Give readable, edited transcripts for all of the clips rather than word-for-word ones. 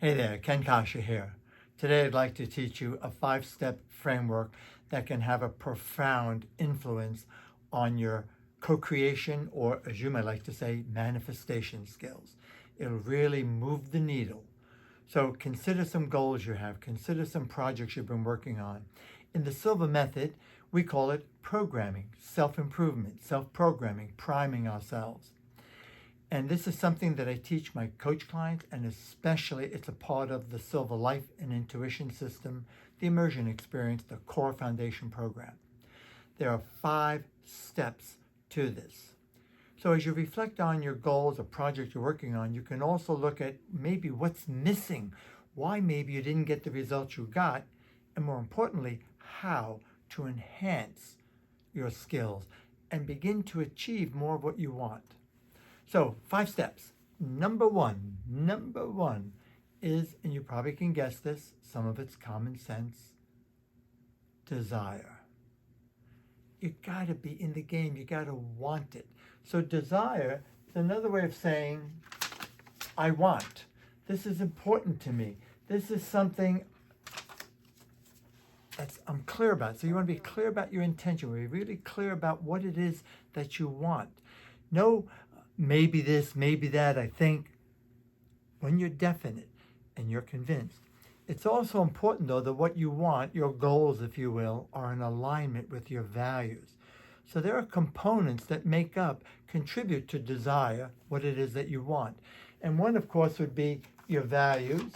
Hey there, Ken Coscia here. Today I'd like to teach you a 5-step framework that can have a profound influence on your co-creation, or as you might like to say, manifestation skills. It'll really move the needle. So consider some goals you have, consider some projects you've been working on. In the Silva Method, we call it programming, self-improvement, self-programming, priming ourselves. And this is something that I teach my coach clients, and especially it's a part of the Silva Life and Intuition System, the Immersion Experience, the core foundation program. There are 5 steps to this. So as you reflect on your goals or project you're working on, you can also look at maybe what's missing, why maybe you didn't get the results you got, and more importantly, how to enhance your skills and begin to achieve more of what you want. So 5 steps. Number one is, and you probably can guess this, some of it's common sense, desire. You gotta be in the game, you gotta want it. So desire is another way of saying, I want. This is important to me. This is something I'm clear about. So you want to be clear about your intention. Be really clear about what it is that you want. No, maybe this, maybe that, I think. When you're definite and you're convinced. It's also important, though, that what you want, your goals, if you will, are in alignment with your values. So there are components that contribute to desire, what it is that you want. And one, of course, would be your values,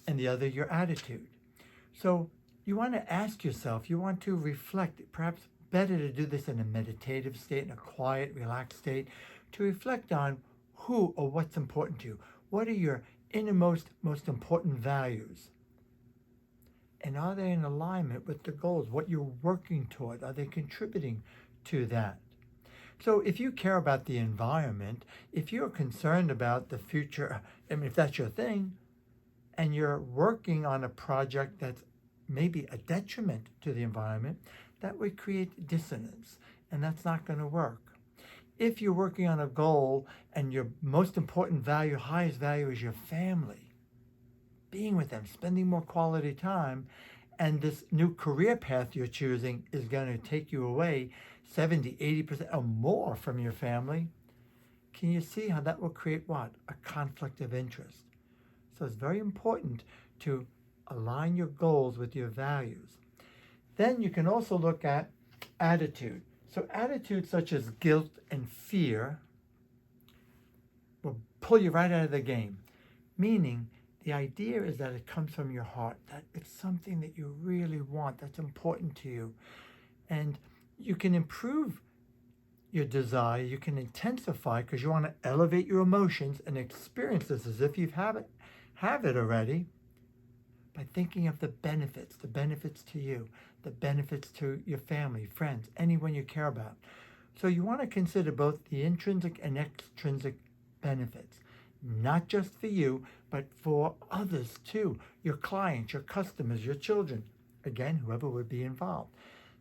and the other, your attitude. So you want to ask yourself, you want to reflect, perhaps better to do this in a meditative state, in a quiet, relaxed state, to reflect on who or what's important to you. What are your innermost, most important values? And are they in alignment with the goals, what you're working toward? Are they contributing to that? So if you care about the environment, if you're concerned about the future, if that's your thing, and you're working on a project that's maybe a detriment to the environment, that would create dissonance, and that's not going to work. If you're working on a goal and your most important value, highest value is your family, being with them, spending more quality time, and this new career path you're choosing is going to take you away 70, 80% or more from your family, can you see how that will create what? A conflict of interest. So it's very important to align your goals with your values. Then you can also look at attitude. So attitudes such as guilt and fear will pull you right out of the game. Meaning, the idea is that it comes from your heart, that it's something that you really want, that's important to you. And you can improve your desire, you can intensify, because you want to elevate your emotions and experience this as if you have it already, by thinking of the benefits to you, the benefits to your family, friends, anyone you care about. So you want to consider both the intrinsic and extrinsic benefits, not just for you, but for others too, your clients, your customers, your children, again, whoever would be involved.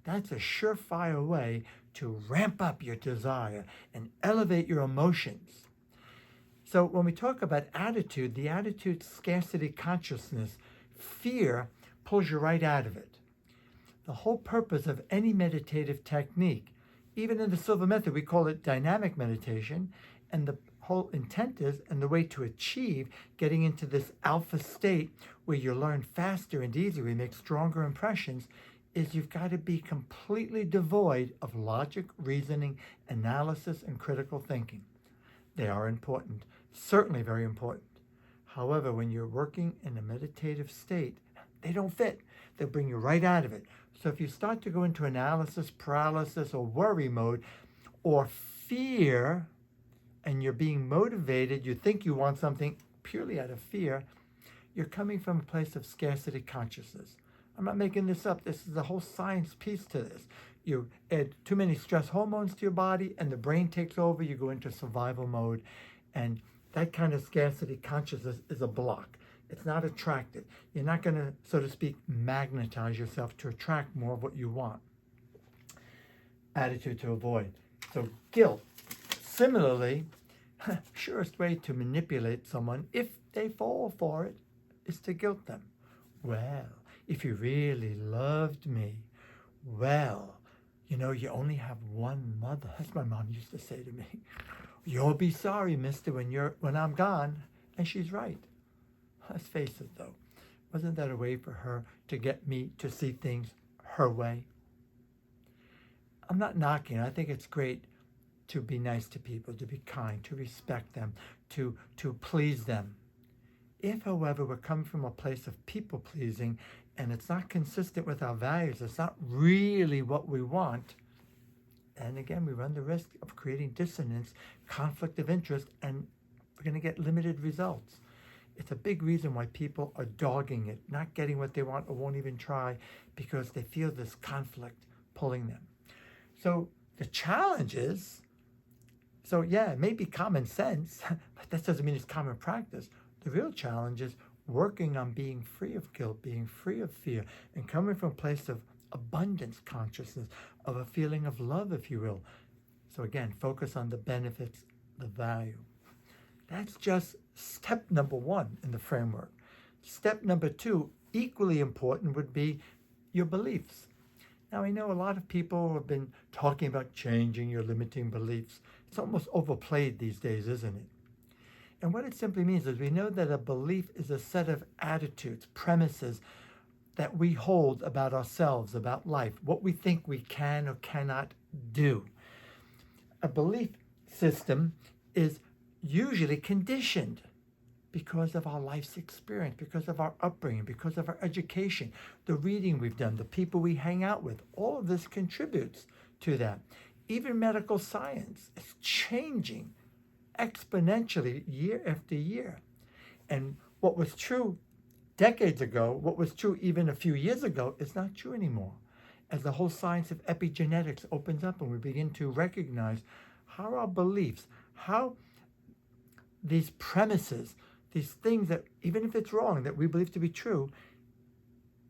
That's a surefire way to ramp up your desire and elevate your emotions. So when we talk about attitude, the attitude scarcity consciousness, fear pulls you right out of it. The whole purpose of any meditative technique, even in the Silva Method, we call it dynamic meditation, and the whole intent is, and the way to achieve getting into this alpha state where you learn faster and easier, you make stronger impressions, is you've got to be completely devoid of logic, reasoning, analysis, and critical thinking. They are important, certainly very important. However, when you're working in a meditative state, they don't fit. They'll bring you right out of it. So if you start to go into analysis, paralysis, or worry mode, or fear, and you're being motivated, you think you want something purely out of fear, you're coming from a place of scarcity consciousness. I'm not making this up. This is a whole science piece to this. You add too many stress hormones to your body, and the brain takes over. You go into survival mode, and that kind of scarcity consciousness is a block. It's not attractive. You're not going to, so to speak, magnetize yourself to attract more of what you want. Attitude to avoid. So guilt. Similarly, surest way to manipulate someone, if they fall for it, is to guilt them. Well, if you really loved me, well, you only have one mother. That's what my mom used to say to me. You'll be sorry, mister, when I'm gone. And she's right. Let's face it, though. Wasn't that a way for her to get me to see things her way? I'm not knocking. I think it's great to be nice to people, to be kind, to respect them, to please them. If, however, we're coming from a place of people-pleasing and it's not consistent with our values, it's not really what we want, and again, we run the risk of creating dissonance, conflict of interest, and we're going to get limited results. It's a big reason why people are dogging it, not getting what they want or won't even try because they feel this conflict pulling them. So the challenge is, it may be common sense, but that doesn't mean it's common practice. The real challenge is working on being free of guilt, being free of fear, and coming from a place of abundance consciousness, of a feeling of love, if you will. So again, focus on the benefits, the value. That's just step number 1 in the framework. Step number 2, equally important, would be your beliefs. Now, I know a lot of people have been talking about changing your limiting beliefs. It's almost overplayed these days, isn't it? And what it simply means is we know that a belief is a set of attitudes, premises that we hold about ourselves, about life, what we think we can or cannot do. A belief system is usually conditioned because of our life's experience, because of our upbringing, because of our education, the reading we've done, the people we hang out with. All of this contributes to that. Even medical science is changing exponentially year after year. And what was true decades ago, what was true even a few years ago, is not true anymore. As the whole science of epigenetics opens up and we begin to recognize how our beliefs, how these premises, these things that, even if it's wrong, that we believe to be true,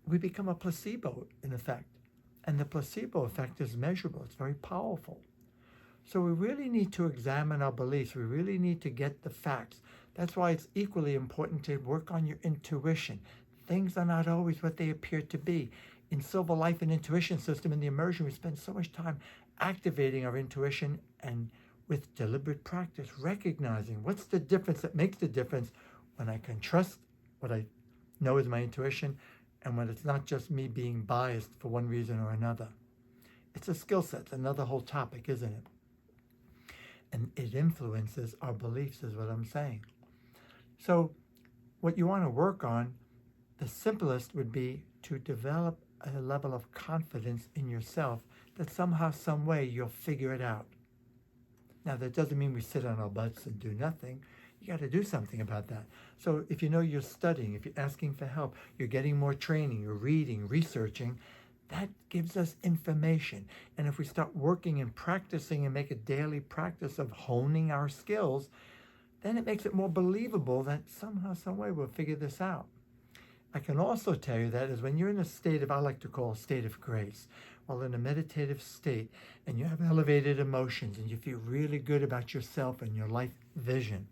we become a placebo, in effect. And the placebo effect is measurable. It's very powerful. So we really need to examine our beliefs. We really need to get the facts. That's why it's equally important to work on your intuition. Things are not always what they appear to be. In Silva Life and Intuition System, in the immersion, we spend so much time activating our intuition and with deliberate practice, recognizing what's the difference that makes the difference when I can trust what I know is my intuition and when it's not just me being biased for one reason or another. It's a skill set. It's another whole topic, isn't it? And it influences our beliefs, is what I'm saying. So what you want to work on, the simplest would be to develop a level of confidence in yourself that somehow, some way, you'll figure it out. Now, that doesn't mean we sit on our butts and do nothing. You got to do something about that. So if you know you're studying, if you're asking for help, you're getting more training, you're reading, researching, that gives us information. And if we start working and practicing and make a daily practice of honing our skills, then it makes it more believable that somehow, some way, we'll figure this out. I can also tell you that is when you're in a state of, I like to call a state of grace, while in a meditative state, and you have elevated emotions, and you feel really good about yourself and your life vision,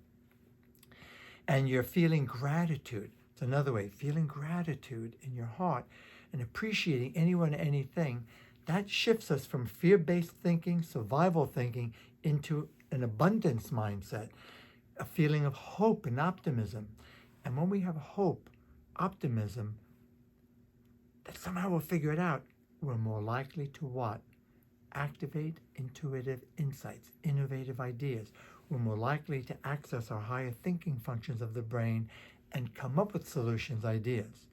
and you're feeling gratitude. It's another way, feeling gratitude in your heart and appreciating anyone and anything. That shifts us from fear-based thinking, survival thinking, into an abundance mindset, a feeling of hope and optimism. And when we have hope, optimism, that somehow we'll figure it out, we're more likely to what? Activate intuitive insights, innovative ideas. We're more likely to access our higher thinking functions of the brain and come up with solutions, ideas.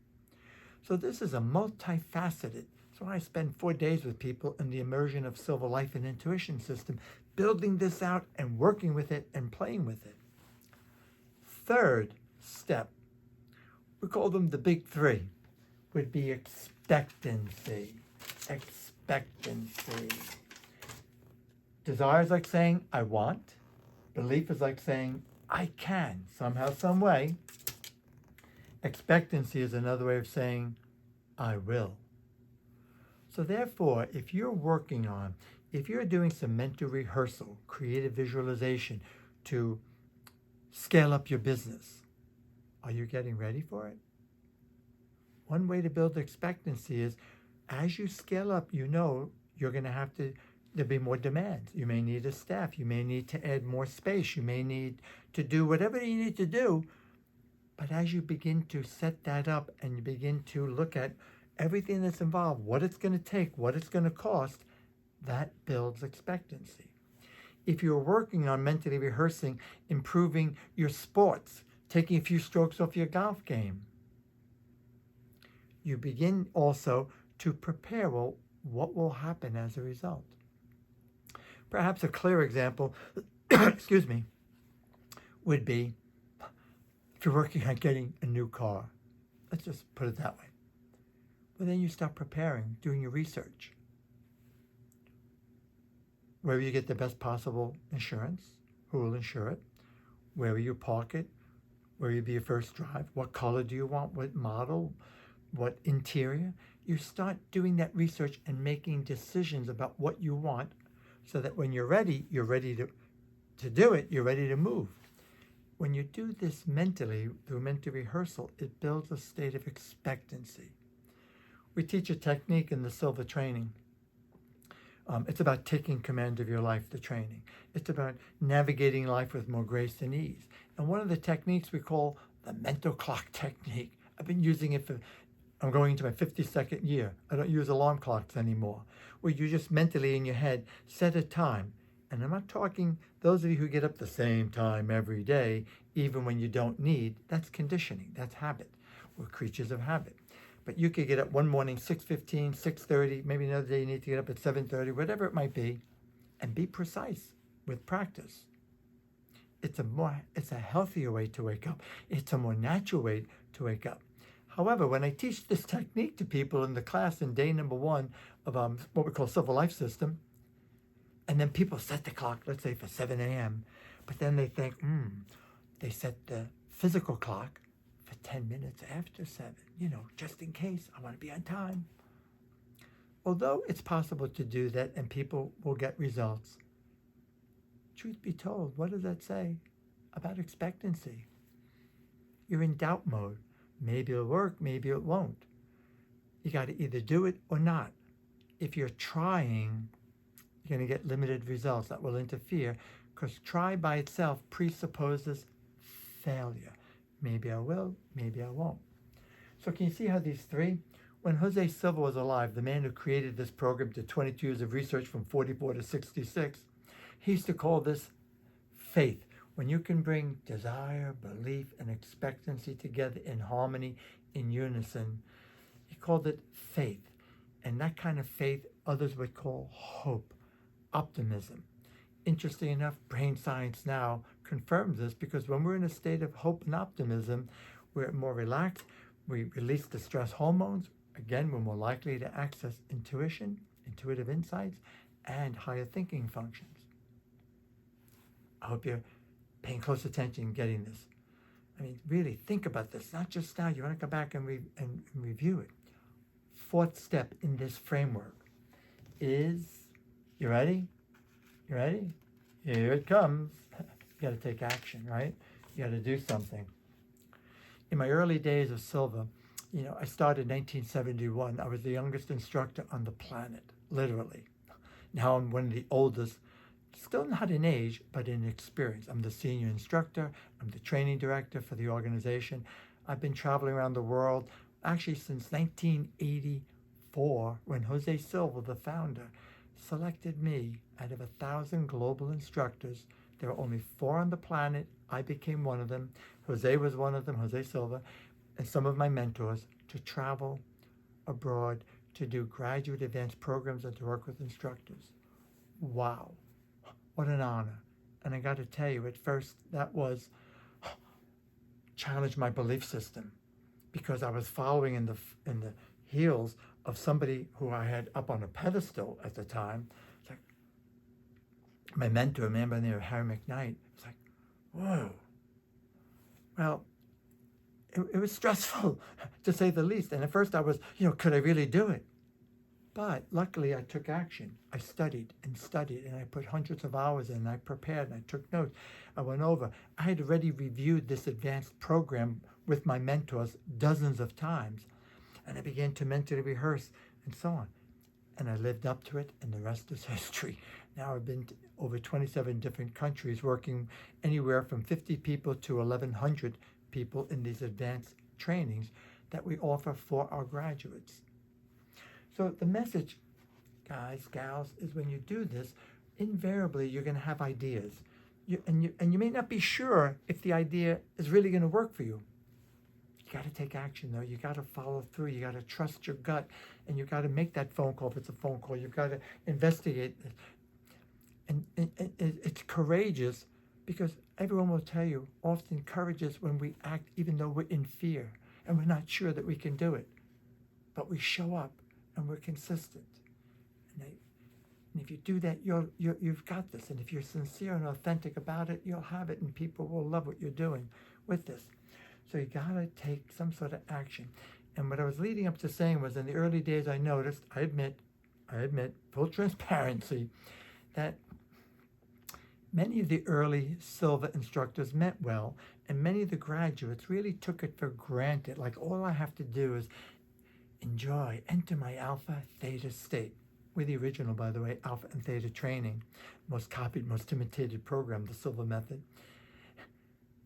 So this is a multifaceted. So I spend 4 days with people in the immersion of Silva Life and Intuition System, building this out and working with it and playing with it. Third step, we call them the big 3, would be expectancy. Expectancy. Desire is like saying, I want. Belief is like saying, I can, somehow, some way. Expectancy is another way of saying, I will. So therefore, if you're doing some mental rehearsal, creative visualization to scale up your business, are you getting ready for it? One way to build expectancy is as you scale up, you know you're going to have to, there'll be more demands. You may need a staff. You may need to add more space. You may need to do whatever you need to do. But as you begin to set that up and you begin to look at everything that's involved, what it's going to take, what it's going to cost, that builds expectancy. If you're working on mentally rehearsing, improving your sports, taking a few strokes off your golf game, you begin also to prepare, well, what will happen as a result? Perhaps a clear example, excuse me, would be if you're working on getting a new car. Let's just put it that way. Well, then you start preparing, doing your research. Where will you get the best possible insurance? Who will insure it? Where will you park it? Where will you be your first drive? What color do you want? What model? What interior? You start doing that research and making decisions about what you want so that when you're ready to do it, you're ready to move. When you do this mentally, through mental rehearsal, it builds a state of expectancy. We teach a technique in the Silva training. It's about taking command of your life, the training. It's about navigating life with more grace and ease. And one of the techniques we call the mental clock technique. I've been using it I'm going into my 52nd year. I don't use alarm clocks anymore. Where you just mentally in your head set a time. And I'm not talking those of you who get up the same time every day, even when you don't need, that's conditioning, that's habit. We're creatures of habit. But you could get up one morning, 6:15, 6:30, maybe another day you need to get up at 7:30, whatever it might be, and be precise with practice. It's a healthier way to wake up. It's a more natural way to wake up. However, when I teach this technique to people in the class in day number 1 of what we call Silva Life System, and then people set the clock, let's say for 7 a.m., but then they think, they set the physical clock for 10 minutes after 7, just in case I want to be on time. Although it's possible to do that and people will get results, truth be told, what does that say about expectancy? You're in doubt mode. Maybe it'll work, maybe it won't. You got to either do it or not. If you're trying, you're going to get limited results that will interfere, because try by itself presupposes failure. Maybe I will, maybe I won't. So can you see how these three? When Jose Silva was alive, the man who created this program, did 22 years of research from 44 to 66, he used to call this faith. When you can bring desire, belief, and expectancy together in harmony, in unison, he called it faith. And that kind of faith others would call hope, optimism. Interesting enough, brain science now confirms this, because when we're in a state of hope and optimism, we're more relaxed, we release the stress hormones. Again, we're more likely to access intuition, intuitive insights, and higher thinking functions. I hope you're paying close attention and getting this. I mean, really think about this, not just now. You want to go back and review it. Fourth step in this framework is, you ready? You ready? Here it comes. You got to take action, right? You got to do something. In my early days of Silva, I started in 1971. I was the youngest instructor on the planet, literally. Now I'm one of the oldest, still not in age, but in experience. I'm the senior instructor. I'm the training director for the organization. I've been traveling around the world, actually since 1984, when Jose Silva, the founder, selected me out of 1,000 global instructors. There were only 4 on the planet. I became one of them. Jose was one of them, Jose Silva, and some of my mentors, to travel abroad, to do graduate advanced programs and to work with instructors. Wow, what an honor. And I got to tell you, at first that was challenged my belief system, because I was following in the heels of somebody who I had up on a pedestal at the time. It's like my mentor, a man by the name of Harry McKnight. It's like, whoa. Well, it was stressful, to say the least. And at first I was, could I really do it? But luckily I took action. I studied, and I put hundreds of hours in. I prepared, and I took notes. I went over. I had already reviewed this advanced program with my mentors dozens of times. And I began to mentally rehearse and so on. And I lived up to it, and the rest is history. Now I've been to over 27 different countries, working anywhere from 50 people to 1,100 people in these advanced trainings that we offer for our graduates. So the message, guys, gals, is when you do this, invariably you're going to have ideas. And you may not be sure if the idea is really going to work for you. You got to take action, though. You got to follow through. You got to trust your gut, and you got to make that phone call if it's a phone call. You've got to investigate. And it's courageous, because everyone will tell you often courage is when we act even though we're in fear and we're not sure that we can do it. But we show up and we're consistent. And if you do that, you've got this. And if you're sincere and authentic about it, you'll have it, and people will love what you're doing with this. So you got to take some sort of action. And what I was leading up to saying was, in the early days, I noticed, I admit, full transparency, that many of the early Silva instructors meant well, and many of the graduates really took it for granted. Like, all I have to do is enjoy, enter my alpha theta state. We're the original, by the way, alpha and theta training, most copied, most imitated program, the Silva Method,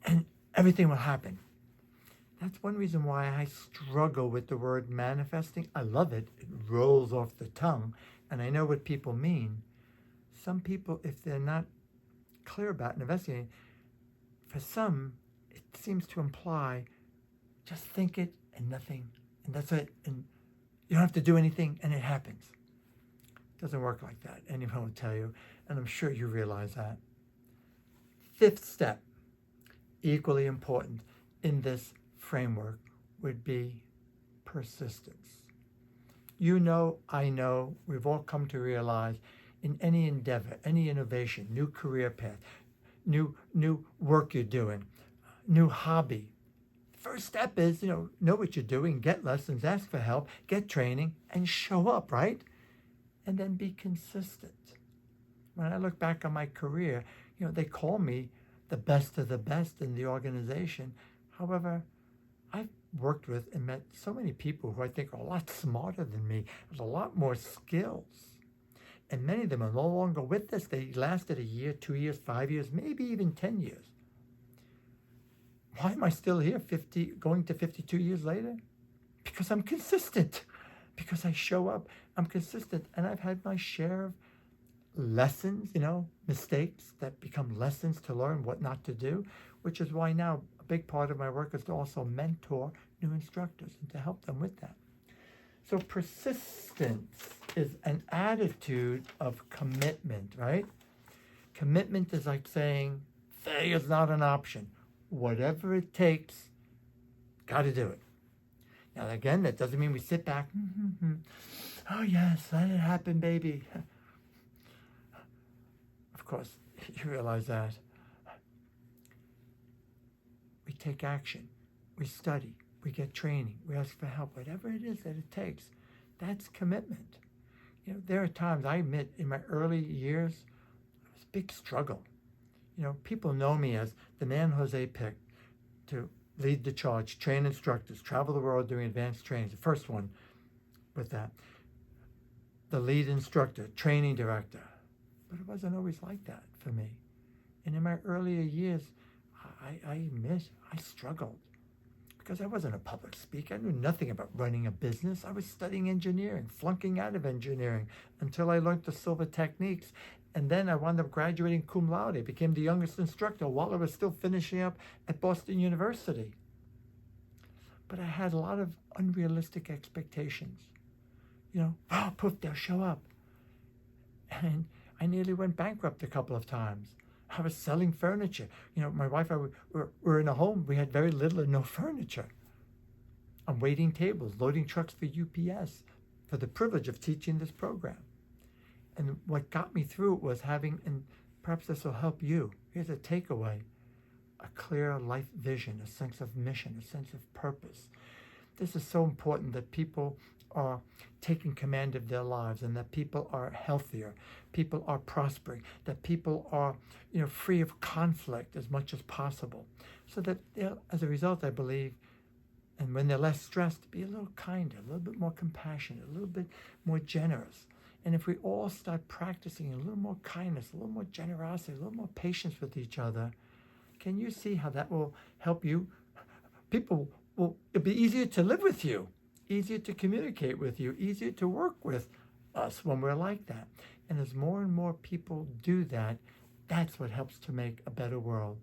and everything will happen. That's one reason why I struggle with the word manifesting. I love it. It rolls off the tongue, and I know what people mean. Some people, if they're not clear about and investigating, for some, it seems to imply just think it and nothing, and that's it, and you don't have to do anything, and it happens. It doesn't work like that. Anyone will tell you, and I'm sure you realize that. Fifth step, equally important in this framework, would be persistence. You know, I know, we've all come to realize, in any endeavor, any innovation, new career path, new work you're doing, new hobby, first step is, know what you're doing, get lessons, ask for help, get training, and show up, right? And then be consistent. When I look back on my career, they call me the best of the best in the organization. However, I've worked with and met so many people who I think are a lot smarter than me, with a lot more skills. And many of them are no longer with us. They lasted a year, 2 years, 5 years, maybe even 10 years. Why am I still here going to 52 years later? Because I'm consistent. Because I show up. I'm consistent. And I've had my share of lessons, mistakes that become lessons to learn what not to do, which is why now a big part of my work is to also mentor new instructors and to help them with that. So persistence is an attitude of commitment, right? Commitment is like saying failure is not an option. Whatever it takes, got to do it. Now, again, that doesn't mean we sit back, oh yes, let it happen, baby. Of course, you realize that. We take action, we study, we get training, we ask for help, whatever it is that it takes. That's commitment. There are times, I admit, in my early years, it was a big struggle. People know me as the man Jose picked to lead the charge, train instructors, travel the world doing advanced trainings. The first one with that. The lead instructor, training director. But it wasn't always like that for me. And in my earlier years, I admit, I struggled. Because I wasn't a public speaker. I knew nothing about running a business. I was studying engineering, flunking out of engineering until I learned the Silva techniques. And then I wound up graduating cum laude. I became the youngest instructor while I was still finishing up at Boston University. But I had a lot of unrealistic expectations. Poof, they'll show up. And I nearly went bankrupt a couple of times. I was selling furniture. My wife and I were in a home. We had very little or no furniture. I'm waiting tables, loading trucks for UPS for the privilege of teaching this program. And what got me through it was having, and perhaps this will help you, here's a takeaway, a clear life vision, a sense of mission, a sense of purpose. This is so important that people are taking command of their lives and that people are healthier, people are prospering, that people are free of conflict as much as possible. So that as a result, I believe, And when they're less stressed, be a little kinder, a little bit more compassionate, a little bit more generous. And if we all start practicing a little more kindness, a little more generosity, a little more patience with each other, can you see how that will help you? It'll be easier to live with you, easier to communicate with you, easier to work with us when we're like that. And as more and more people do that, that's what helps to make a better world.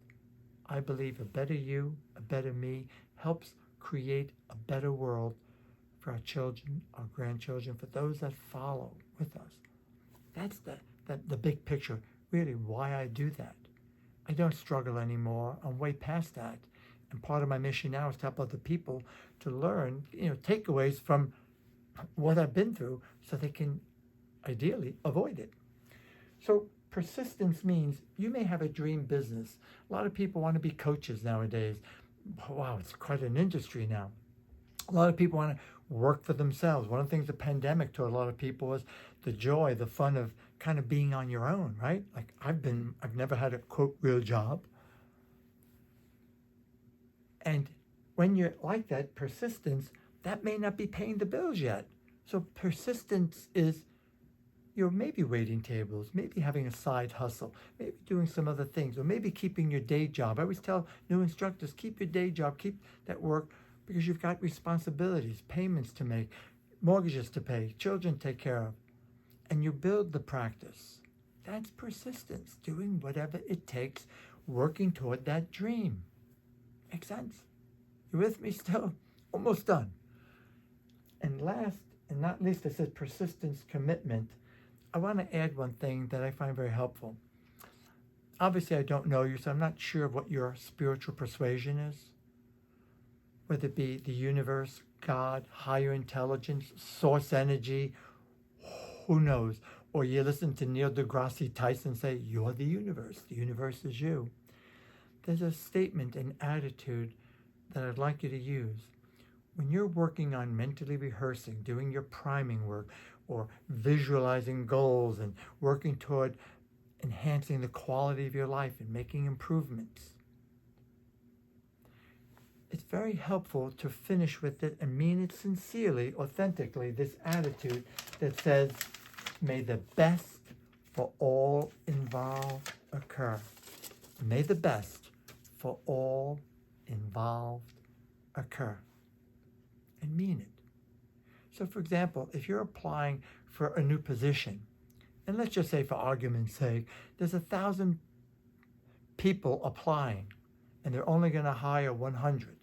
I believe a better you, a better me, helps create a better world for our children, our grandchildren, for those that follow with us. That's the big picture, really why I do that. I don't struggle anymore. I'm way past that. And part of my mission now is to help other people to learn, takeaways from what I've been through so they can ideally avoid it. So persistence means you may have a dream business. A lot of people want to be coaches nowadays. Wow, it's quite an industry now. A lot of people want to work for themselves. One of the things the pandemic taught a lot of people was the joy, the fun of kind of being on your own, right? Like I've never had a quote real job. And when you're like that, persistence, that may not be paying the bills yet. So persistence is you're maybe waiting tables, maybe having a side hustle, maybe doing some other things, or maybe keeping your day job. I always tell new instructors, keep your day job, keep that work, because you've got responsibilities, payments to make, mortgages to pay, children to take care of. And you build the practice. That's persistence, doing whatever it takes, working toward that dream. Makes sense? You with me still? Almost done. And last and not least, it says persistence, commitment. I want to add one thing that I find very helpful. Obviously, I don't know you, so I'm not sure what your spiritual persuasion is. Whether it be the universe, God, higher intelligence, source energy, who knows? Or you listen to Neil deGrasse Tyson say, you're the universe is you. There's a statement, an attitude that I'd like you to use. When you're working on mentally rehearsing, doing your priming work, or visualizing goals and working toward enhancing the quality of your life and making improvements, it's very helpful to finish with it and mean it sincerely, authentically, this attitude that says, may the best for all involved occur. May the best for all involved occur. And mean it. So for example, if you're applying for a new position, and let's just say for argument's sake, there's 1,000 people applying, and they're only going to hire 100.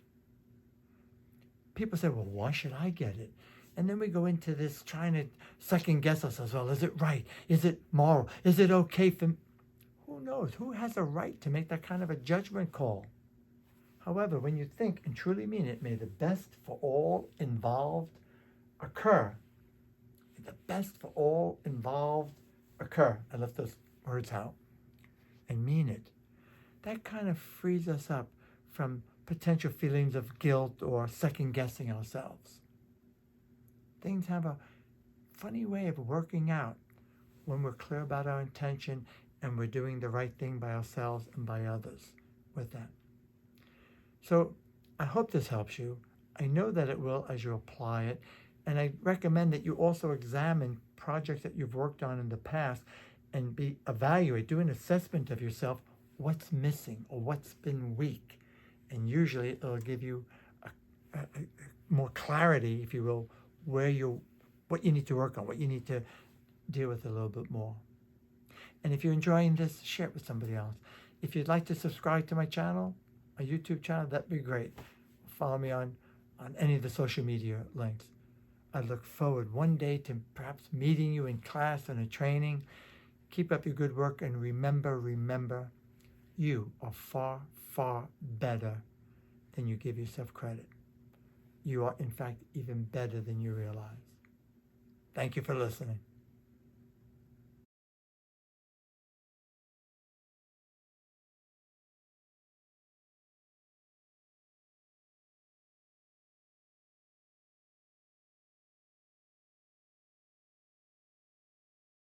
People say, well, why should I get it? And then we go into this trying to second guess ourselves. Well, is it right? Is it moral? Is it okay for me? Who knows? Who has a right to make that kind of a judgment call? However, when you think and truly mean it, may the best for all involved occur. May the best for all involved occur. I left those words out. And mean it. That kind of frees us up from potential feelings of guilt or second guessing ourselves. Things have a funny way of working out when we're clear about our intention and we're doing the right thing by ourselves and by others with that. So I hope this helps you. I know that it will as you apply it. And I recommend that you also examine projects that you've worked on in the past and evaluate, do an assessment of yourself, what's missing or what's been weak. And usually it'll give you a more clarity, if you will, what you need to work on, what you need to deal with a little bit more. And if you're enjoying this, share it with somebody else. If you'd like to subscribe to my channel, my YouTube channel, that'd be great. Follow me on any of the social media links. I look forward one day to perhaps meeting you in class and a training. Keep up your good work, and remember, you are far, far better than you give yourself credit. You are, in fact, even better than you realize. Thank you for listening.